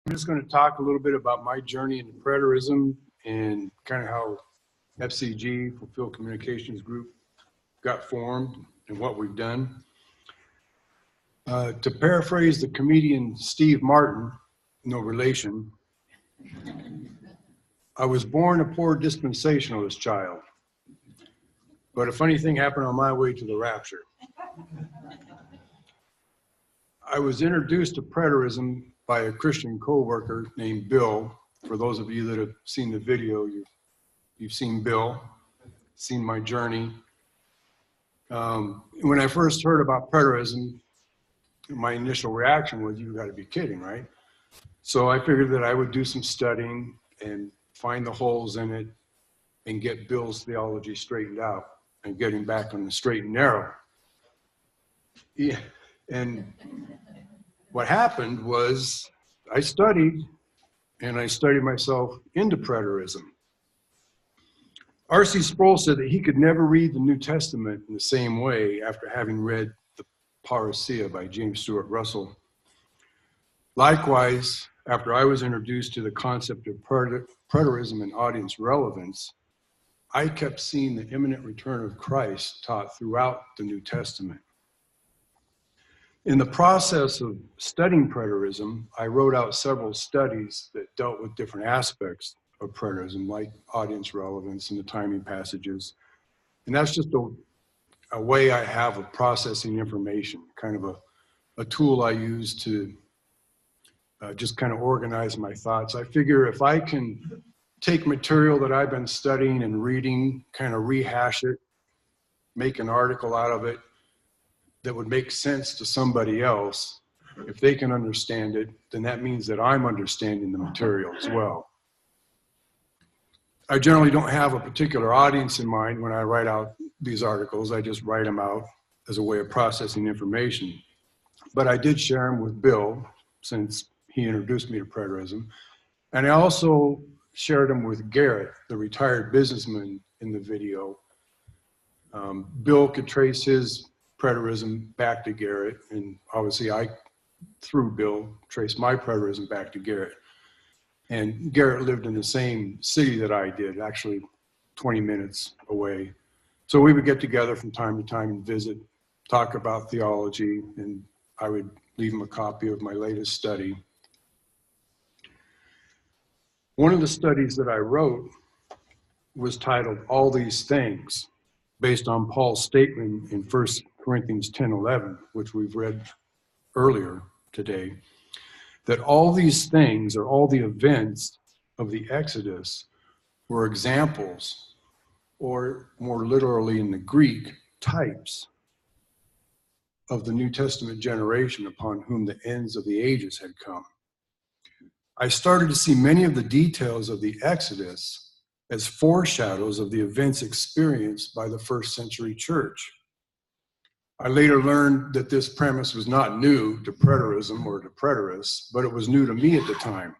I'm just going to talk a little bit about my journey into preterism and kind of how FCG, Fulfilled Communications Group, got formed and what we've done. To paraphrase the comedian Steve Martin, no relation, I was born a poor dispensationalist child, but a funny thing happened on my way to the rapture. I was introduced to preterism by a Christian co-worker named Bill. For those of you that have seen the video, you've seen Bill, seen my journey. When I first heard about preterism, my initial reaction was, "You got to be kidding, right?" So I figured that I would do some studying and find the holes in it and get Bill's theology straightened out and get him back on the straight and narrow. Yeah. And what happened was I studied myself into preterism. R.C. Sproul said that he could never read the New Testament in the same way after having read the Parousia by James Stuart Russell. Likewise, after I was introduced to the concept of preterism and audience relevance, I kept seeing the imminent return of Christ taught throughout the New Testament. In the process of studying preterism, I wrote out several studies that dealt with different aspects of preterism, like audience relevance and the timing passages. And that's just a way I have of processing information, kind of a tool I use to just kind of organize my thoughts. I figure if I can take material that I've been studying and reading, kind of rehash it, make an article out of it that would make sense to somebody else, if they can understand it, then that means that I'm understanding the material as well. I generally don't have a particular audience in mind when I write out these articles. I just write them out as a way of processing information. But I did share them with Bill, since he introduced me to preterism. And I also shared them with Garrett, the retired businessman in the video. Bill could trace his preterism back to Garrett, and obviously I, through Bill, traced my preterism back to Garrett. And Garrett lived in the same city that I did, actually 20 minutes away. So we would get together from time to time and visit, talk about theology, and I would leave him a copy of my latest study. One of the studies that I wrote was titled "All These Things," based on Paul's statement in 1 Corinthians 10:11, which we've read earlier today, that all these things, or all the events of the Exodus, were examples, or more literally in the Greek, types of the New Testament generation upon whom the ends of the ages had come. I started to see many of the details of the Exodus as foreshadows of the events experienced by the first century church. I later learned that this premise was not new to preterism or to preterists, but it was new to me at the time.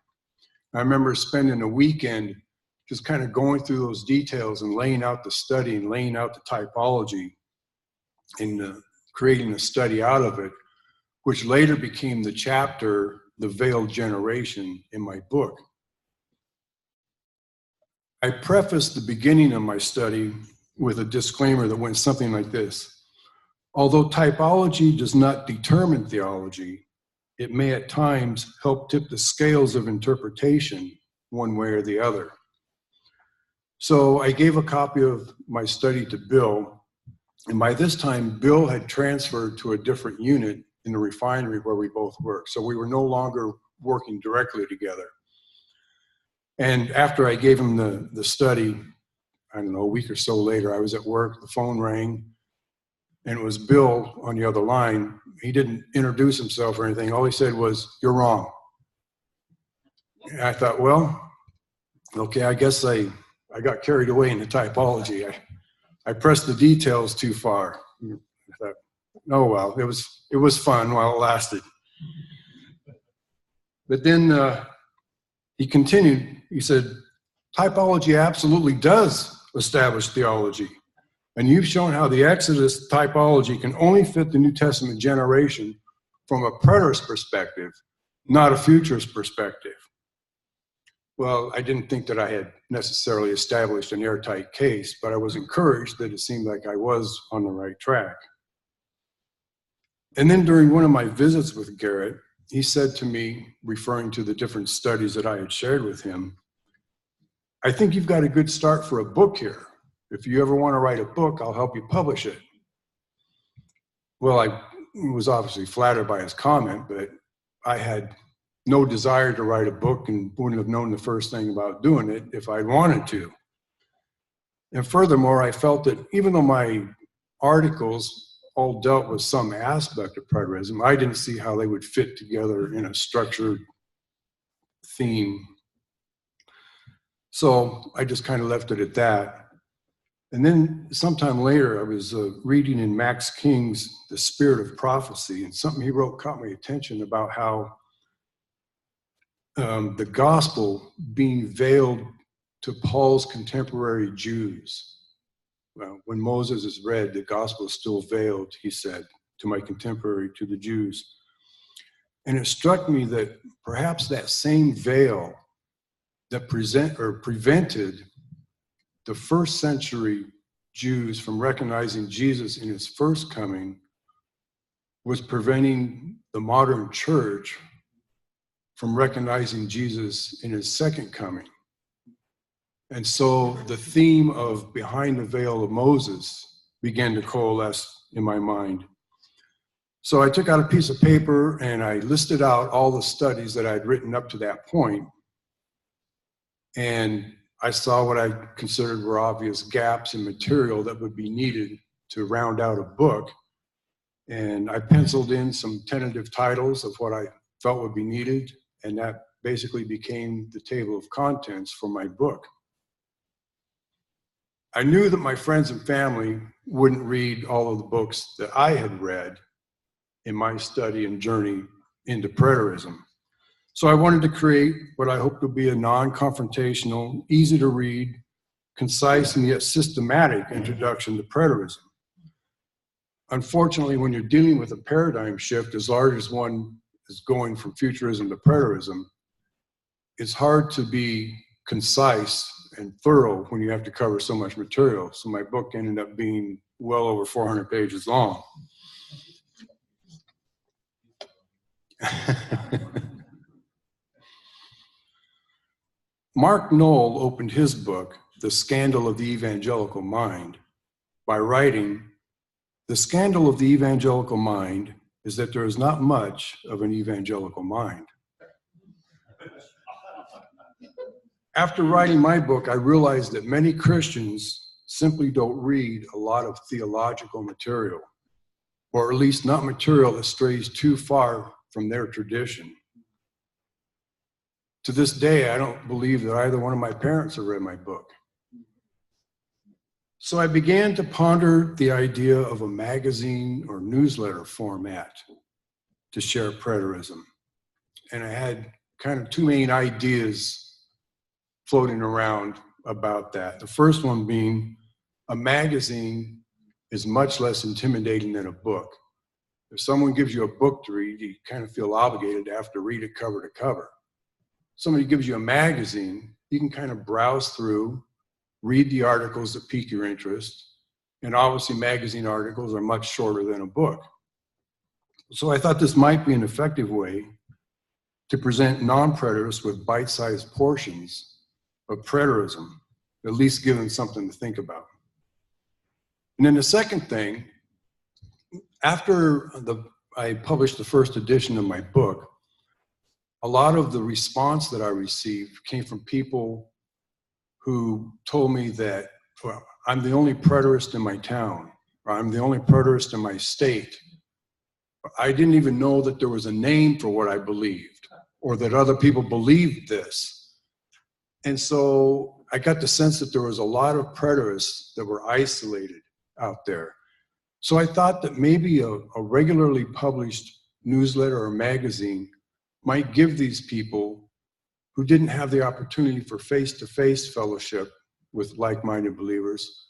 I remember spending a weekend just kind of going through those details and laying out the study and laying out the typology and creating a study out of it, which later became the chapter, "The Veiled Generation," in my book. I prefaced the beginning of my study with a disclaimer that went something like this: although typology does not determine theology, it may at times help tip the scales of interpretation one way or the other. So I gave a copy of my study to Bill, and by this time, Bill had transferred to a different unit in the refinery where we both worked. So we were no longer working directly together. And after I gave him the study, I don't know, a week or so later, I was at work, the phone rang, and it was Bill on the other line. He didn't introduce himself or anything. All he said was, "You're wrong." And I thought, well, okay, I guess I got carried away in the typology. I pressed the details too far. I thought, oh well, it was fun while it lasted. But then he continued. He said, typology absolutely does establish theology. And you've shown how the Exodus typology can only fit the New Testament generation from a preterist perspective, not a futurist perspective. Well, I didn't think that I had necessarily established an airtight case, but I was encouraged that it seemed like I was on the right track. And then during one of my visits with Garrett, he said to me, referring to the different studies that I had shared with him, "I think you've got a good start for a book here. If you ever want to write a book, I'll help you publish it." Well, I was obviously flattered by his comment, but I had no desire to write a book and wouldn't have known the first thing about doing it if I'd wanted to. And furthermore, I felt that even though my articles all dealt with some aspect of preterism, I didn't see how they would fit together in a structured theme. So I just kind of left it at that. And then sometime later, I was reading in Max King's The Spirit of Prophecy, and something he wrote caught my attention about how the gospel being veiled to Paul's contemporary Jews. Well, when Moses is read, the gospel is still veiled, he said, to my contemporary, to the Jews. And it struck me that perhaps that same veil that prevented the first century Jews from recognizing Jesus in his first coming was preventing the modern church from recognizing Jesus in his second coming. And so the theme of behind the veil of Moses began to coalesce in my mind. So I took out a piece of paper and I listed out all the studies that I'd written up to that point. And I saw what I considered were obvious gaps in material that would be needed to round out a book. And I penciled in some tentative titles of what I felt would be needed, and that basically became the table of contents for my book. I knew that my friends and family wouldn't read all of the books that I had read in my study and journey into preterism. So I wanted to create what I hoped would be a non-confrontational, easy to read, concise and yet systematic introduction to preterism. Unfortunately, when you're dealing with a paradigm shift as large as one is going from futurism to preterism, it's hard to be concise and thorough when you have to cover so much material. So my book ended up being well over 400 pages long. Mark Knoll opened his book, The Scandal of the Evangelical Mind, by writing, "The scandal of the evangelical mind is that there is not much of an evangelical mind." After writing my book, I realized that many Christians simply don't read a lot of theological material, or at least not material that strays too far from their tradition. To this day, I don't believe that either one of my parents have read my book. So I began to ponder the idea of a magazine or newsletter format to share preterism. And I had kind of two main ideas floating around about that. The first one being a magazine is much less intimidating than a book. If someone gives you a book to read, you kind of feel obligated to have to read it cover to cover. Somebody gives you a magazine, you can kind of browse through, read the articles that pique your interest, and obviously magazine articles are much shorter than a book. So I thought this might be an effective way to present non-preterists with bite-sized portions of preterism, at least give them something to think about. And then the second thing, after I published the first edition of my book, a lot of the response that I received came from people who told me that, well, I'm the only preterist in my town, or I'm the only preterist in my state. I didn't even know that there was a name for what I believed, or that other people believed this. And so I got the sense that there was a lot of preterists that were isolated out there. So I thought that maybe a regularly published newsletter or magazine might give these people who didn't have the opportunity for face-to-face fellowship with like-minded believers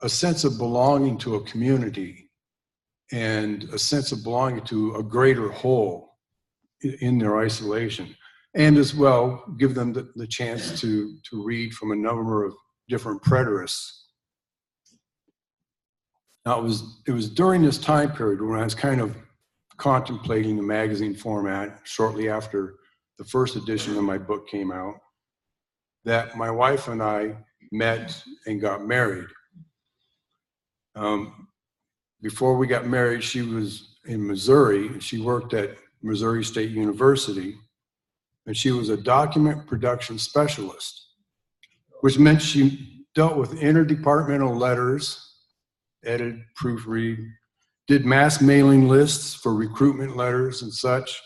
a sense of belonging to a community and a sense of belonging to a greater whole. in their isolation, and as well give them the chance to read from a number of different preterists. Now, it was during this time period when I was kind of contemplating the magazine format shortly after the first edition of my book came out, that my wife and I met and got married. Before we got married, she was in Missouri. She worked at Missouri State University, and she was a document production specialist, which meant she dealt with interdepartmental letters, edited, proofread, did mass mailing lists for recruitment letters and such,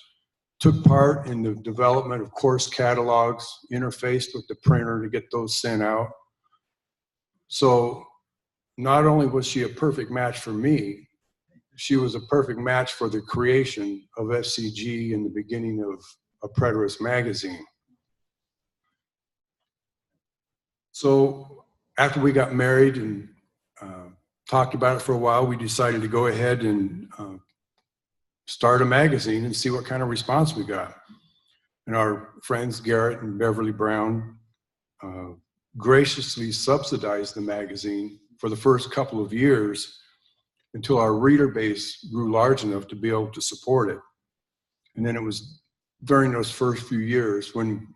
took part in the development of course catalogs, interfaced with the printer to get those sent out. So not only was she a perfect match for me, she was a perfect match for the creation of FCG and the beginning of a preterist magazine. So after we got married and talked about it for a while, we decided to go ahead and start a magazine and see what kind of response we got. And our friends Garrett and Beverly Brown graciously subsidized the magazine for the first couple of years until our reader base grew large enough to be able to support it. And then it was during those first few years when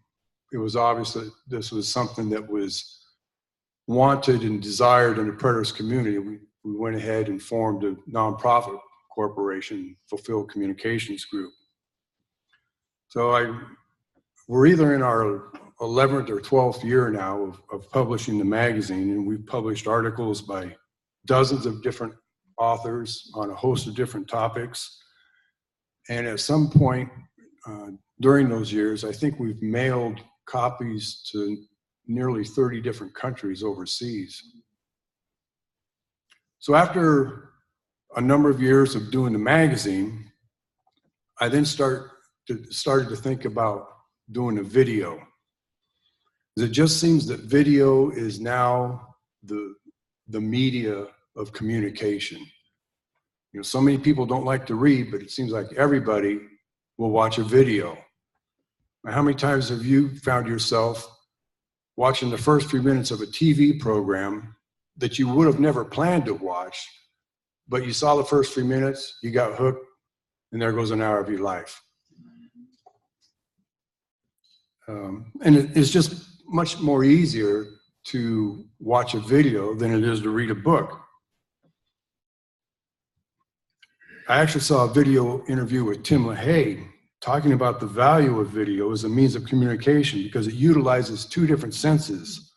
it was obvious that this was something that was wanted and desired in the preterist community. We went ahead and formed a nonprofit corporation, Fulfilled Communications Group. So we're either in our 11th or 12th year now of publishing the magazine, and we've published articles by dozens of different authors on a host of different topics. And at some point during those years, I think we've mailed copies to nearly 30 different countries overseas. So after a number of years of doing the magazine, I then started to think about doing a video. It just seems that video is now the media of communication. You know, so many people don't like to read, but it seems like everybody will watch a video. Now, how many times have you found yourself watching the first few minutes of a TV program that you would have never planned to watch, but you saw the first few minutes, you got hooked, and there goes an hour of your life. And it's just much more easier to watch a video than it is to read a book. I actually saw a video interview with Tim LaHaye talking about the value of video as a means of communication because it utilizes two different senses,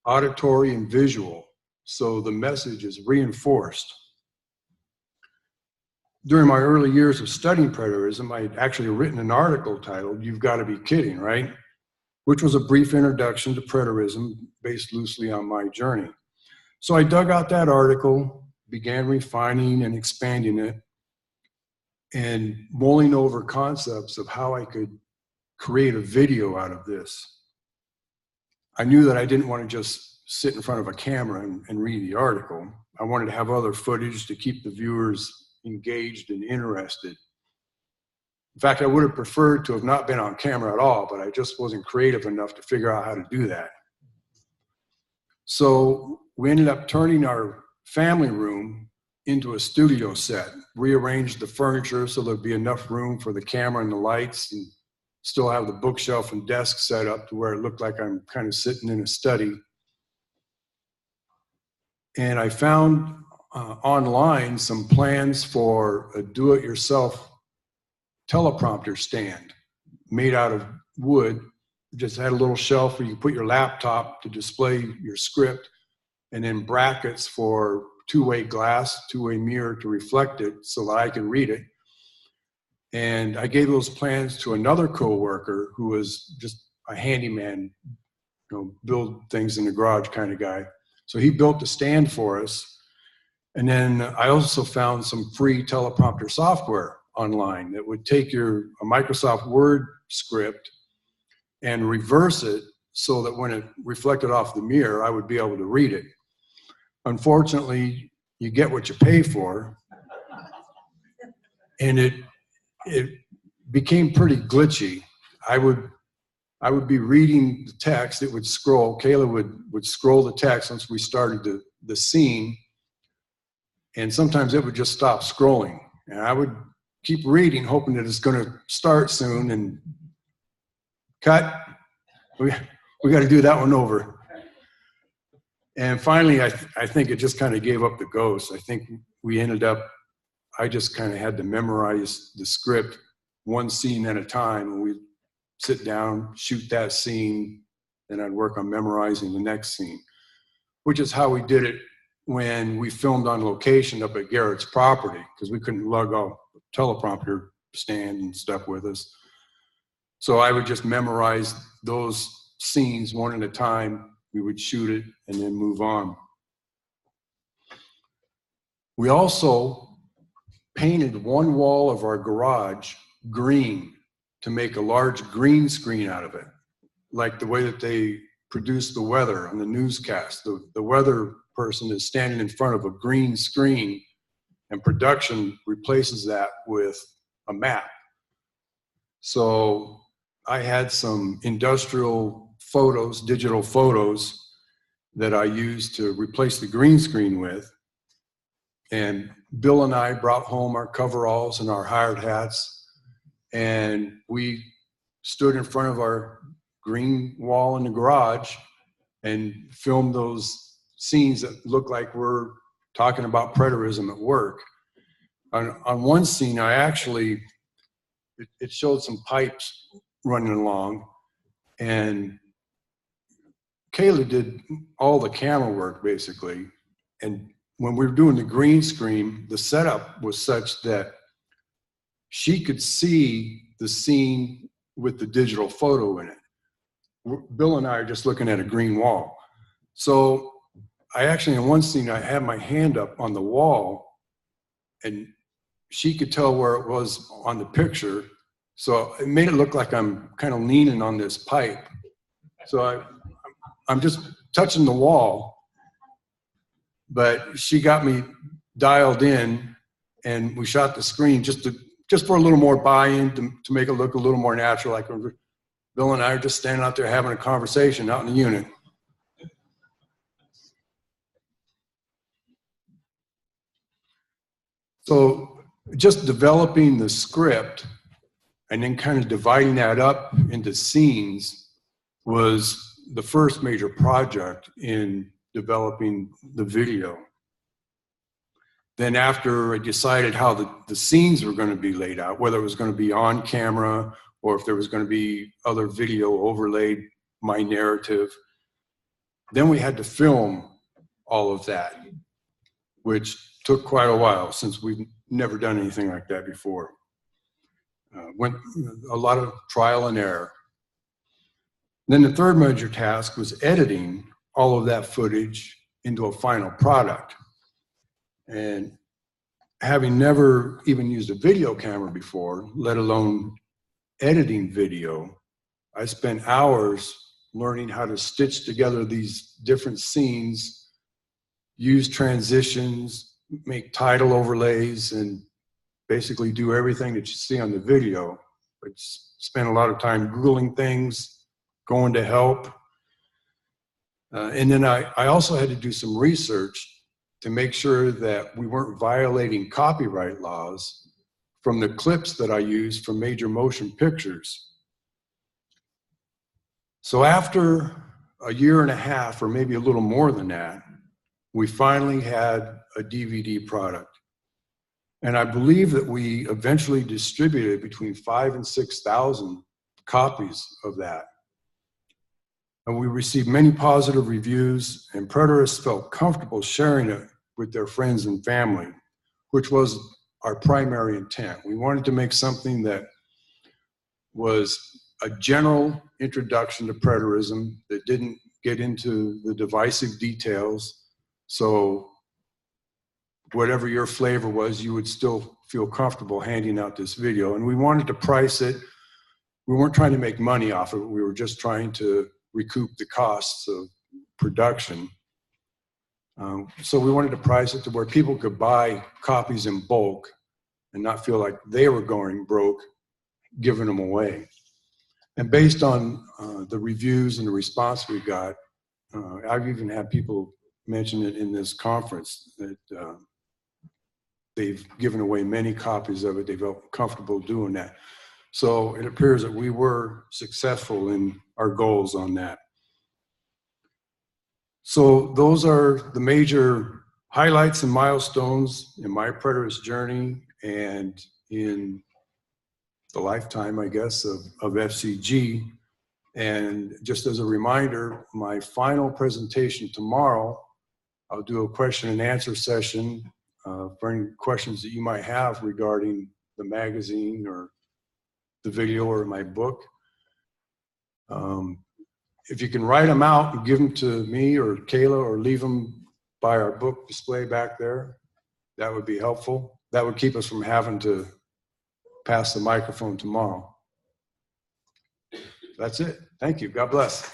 auditory and visual, so the message is reinforced. During my early years of studying preterism, I had actually written an article titled, "You've Got to Be Kidding, Right?" which was a brief introduction to preterism based loosely on my journey. So I dug out that article, began refining and expanding it, and mulling over concepts of how I could create a video out of this. I knew that I didn't want to just sit in front of a camera and read the article. I wanted to have other footage to keep the viewers engaged and interested. In fact, I would have preferred to have not been on camera at all, but I just wasn't creative enough to figure out how to do that. So we ended up turning our family room into a studio set, rearranged the furniture so there'd be enough room for the camera and the lights, and still have the bookshelf and desk set up to where it looked like I'm kind of sitting in a study. And I found online some plans for a do-it-yourself teleprompter stand made out of wood. It just had a little shelf where you put your laptop to display your script, and then brackets for two-way glass, two-way mirror to reflect it so that I could read it. And I gave those plans to another coworker who was just a handyman, you know, build things in the garage kind of guy. So he built the stand for us. And then I also found some free teleprompter software online that would take a Microsoft Word script and reverse it so that when it reflected off the mirror, I would be able to read it. Unfortunately, you get what you pay for, and it became pretty glitchy. I would be reading the text, it would scroll, Kayla would scroll the text once we started the scene, and sometimes it would just stop scrolling. And I would keep reading, hoping that it's going to start soon, and cut, we got to do that one over. And finally, I think it just kind of gave up the ghost. I think we ended up, I just kind of had to memorize the script one scene at a time, and we'd sit down, shoot that scene, then I'd work on memorizing the next scene, which is how we did it when we filmed on location up at Garrett's property, because we couldn't lug a teleprompter stand and stuff with us. So I would just memorize those scenes one at a time. We would shoot it and then move on. We also painted one wall of our garage green to make a large green screen out of it, like the way that they produce the weather on the newscast. The weather person is standing in front of a green screen, and production replaces that with a map. So I had some industrial photos, digital photos, that I used to replace the green screen with. And Bill and I brought home our coveralls and our hired hats, and we stood in front of our green wall in the garage and filmed those scenes that look like we're talking about preterism at work. On one scene, I actually, it showed some pipes running along, and Kayla did all the camera work basically. And when we were doing the green screen, the setup was such that she could see the scene with the digital photo in it. Bill and I are just looking at a green wall. So I actually, in one scene, I had my hand up on the wall, and she could tell where it was on the picture. So it made it look like I'm kind of leaning on this pipe. So I'm just touching the wall, but she got me dialed in, and we shot the screen just for a little more buy-in, to make it look a little more natural, like Bill and I are just standing out there having a conversation out in the unit. So just developing the script and then kind of dividing that up into scenes was the first major project in developing the video. Then after I decided how the scenes were going to be laid out, whether it was going to be on camera or if there was going to be other video overlaid my narrative, then we had to film all of that, which took quite a while since we've never done anything like that before. Went a lot of trial and error. Then the third major task was editing all of that footage into a final product. And having never even used a video camera before, let alone editing video, I spent hours learning how to stitch together these different scenes, use transitions, make title overlays, and basically do everything that you see on the video. I spent a lot of time Googling things, going to help. And then I also had to do some research to make sure that we weren't violating copyright laws from the clips that I used from major motion pictures. So after a year and a half, or maybe a little more than that, we finally had a DVD product. And I believe that we eventually distributed between 5,000 and 6,000 copies of that. And we received many positive reviews, and preterists felt comfortable sharing it with their friends and family, which was our primary intent. We wanted to make something that was a general introduction to preterism that didn't get into the divisive details. So whatever your flavor was, you would still feel comfortable handing out this video. And we wanted to price it. We weren't trying to make money off of it. We were just trying to recoup the costs of production. So we wanted to price it to where people could buy copies in bulk and not feel like they were going broke giving them away. And based on the reviews and the response we got, I've even had people mention it in this conference that they've given away many copies of it. They felt comfortable doing that. So it appears that we were successful in our goals on that. So those are the major highlights and milestones in my preterist journey and in the lifetime, I guess, of FCG. And just as a reminder, my final presentation tomorrow, I'll do a question and answer session for any questions that you might have regarding the magazine or the video or my book. If you can write them out and give them to me or Kayla or leave them by our book display back there, that would be helpful. That would keep us from having to pass the microphone tomorrow. That's it. Thank you. God bless.